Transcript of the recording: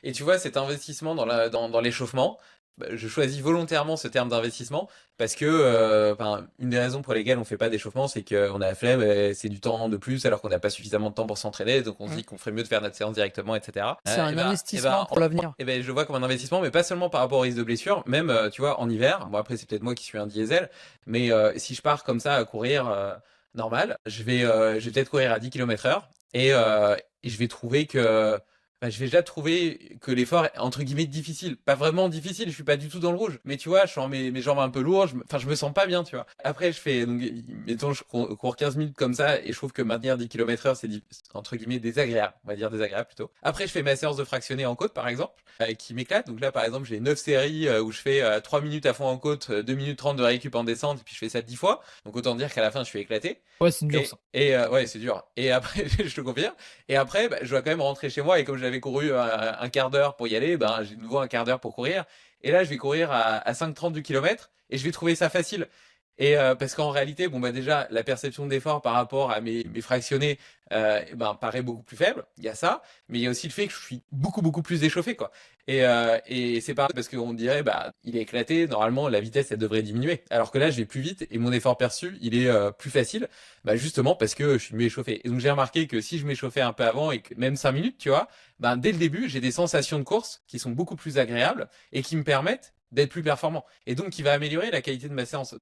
Et tu vois, cet investissement dans l'échauffement, bah, je choisis volontairement ce terme d'investissement parce que, enfin, une des raisons pour lesquelles on fait pas d'échauffement, c'est qu'on a la flemme, et c'est du temps de plus alors qu'on n'a pas suffisamment de temps pour s'entraîner, donc on se Mm. dit qu'on ferait mieux de faire notre séance directement, etc. C'est Et un ben, investissement pour l'avenir. je le vois comme un investissement, mais pas seulement par rapport au risque de blessure, même, tu vois, en hiver. Bon, après, c'est peut-être moi qui suis un diesel, mais si je pars comme ça à courir normal, je vais peut-être courir à 10 km/h et je vais trouver que je vais déjà trouver que l'effort est entre guillemets difficile. Pas vraiment difficile, je suis pas du tout dans le rouge. Mais tu vois, je sens mes jambes un peu lourdes, je me sens pas bien, tu vois. Après, donc, mettons, cours 15 minutes comme ça, et je trouve que maintenir 10 km/h, c'est entre guillemets désagréable. On va dire désagréable plutôt. Après, je fais ma séance de fractionné en côte, par exemple, qui m'éclate. Donc là, par exemple, j'ai 9 séries où je fais 3 minutes à fond en côte, 2 minutes 30 de récup en descente, et puis je fais ça 10 fois. Donc autant dire qu'à la fin, je suis éclaté. Ouais, c'est dur ça. Ouais, c'est dur. Et après, je te confirme. Et après, bah, je dois quand même rentrer chez moi. Et comme j'avais couru un quart d'heure pour y aller, ben, j'ai de nouveau un quart d'heure pour courir. Et là, je vais courir à 5,30 du kilomètre. Et je vais trouver ça facile. Et parce qu'en réalité, bon, bah, déjà, la perception d'effort par rapport à mes fractionnés ben, paraît beaucoup plus faible. Il y a ça. Mais il y a aussi le fait que je suis beaucoup, beaucoup plus échauffé, quoi. Et c'est pareil parce qu'on dirait, bah, il est éclaté. Normalement, la vitesse, elle devrait diminuer. Alors que là, je vais plus vite et mon effort perçu, il est plus facile. Bah justement parce que je suis mieux échauffé. Et donc j'ai remarqué que si je m'échauffais un peu avant et que même 5 minutes, tu vois, ben dès le début, j'ai des sensations de course qui sont beaucoup plus agréables et qui me permettent d'être plus performant. Et donc qui va améliorer la qualité de ma séance.